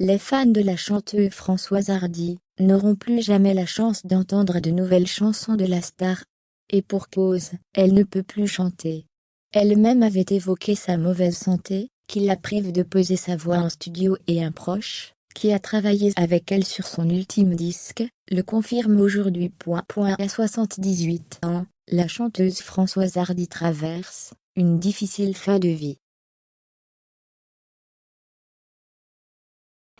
Les fans de la chanteuse Françoise Hardy n'auront plus jamais la chance d'entendre de nouvelles chansons de la star. Et pour cause, elle ne peut plus chanter. Elle-même avait évoqué sa mauvaise santé, qui la prive de poser sa voix en studio, et un proche, qui a travaillé avec elle sur son ultime disque, le confirme aujourd'hui. À 78 ans, la chanteuse Françoise Hardy traverse une difficile fin de vie.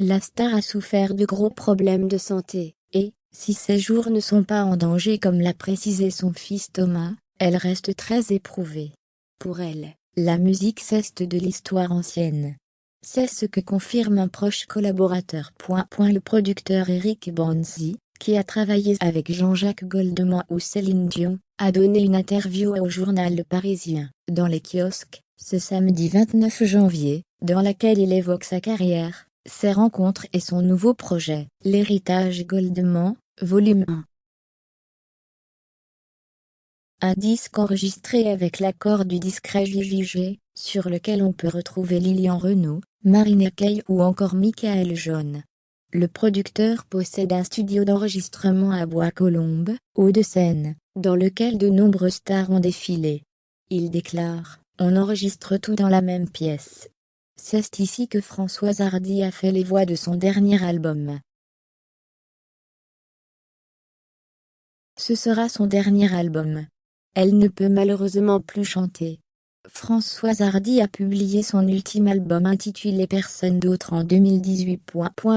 La star a souffert de gros problèmes de santé, et, si ses jours ne sont pas en danger comme l'a précisé son fils Thomas, elle reste très éprouvée. Pour elle, la musique c'est de l'histoire ancienne. C'est ce que confirme un proche collaborateur. Le producteur Eric Banzi, qui a travaillé avec Jean-Jacques Goldman ou Céline Dion, a donné une interview au journal Le Parisien, dans les kiosques, ce samedi 29 janvier, dans laquelle il évoque sa carrière, ses rencontres et son nouveau projet, l'héritage Goldman, volume 1. Un disque enregistré avec l'accord du discret JJG, sur lequel on peut retrouver Lilian Renaud, Marina Kaye ou encore Michael Jaune. Le producteur possède un studio d'enregistrement à Bois-Colombes, Hauts-de-Seine, dans lequel de nombreuses stars ont défilé. Il déclare: « On enregistre tout dans la même pièce. C'est ici que Françoise Hardy a fait les voix de son dernier album. Ce sera son dernier album. Elle ne peut malheureusement plus chanter. » Françoise Hardy a publié son ultime album intitulé Personne d'autre en 2018.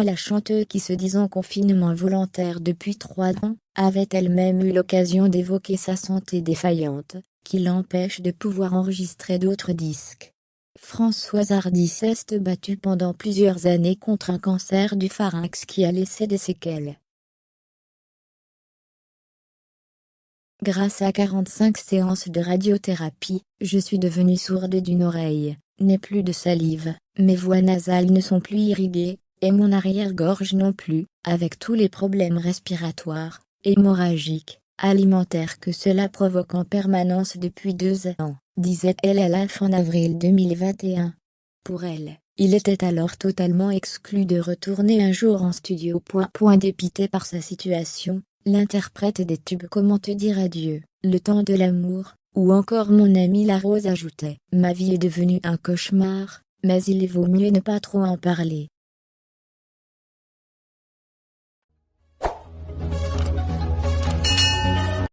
La chanteuse, qui se dit en confinement volontaire depuis 3 ans, avait elle-même eu l'occasion d'évoquer sa santé défaillante, qui l'empêche de pouvoir enregistrer d'autres disques. Françoise Hardy s'est battue pendant plusieurs années contre un cancer du pharynx qui a laissé des séquelles. Grâce à 45 séances de radiothérapie, je suis devenue sourde d'une oreille, n'ai plus de salive, mes voies nasales ne sont plus irriguées, et mon arrière-gorge non plus, avec tous les problèmes respiratoires, hémorragiques, alimentaires que cela provoque en permanence depuis 2 ans, disait-elle à la fin avril 2021. Pour elle, il était alors totalement exclu de retourner un jour en studio. Dépitée par sa situation, l'interprète des tubes Comment te dire adieu, Le temps de l'amour, ou encore Mon ami la rose ajoutait: « Ma vie est devenue un cauchemar, mais il vaut mieux ne pas trop en parler. »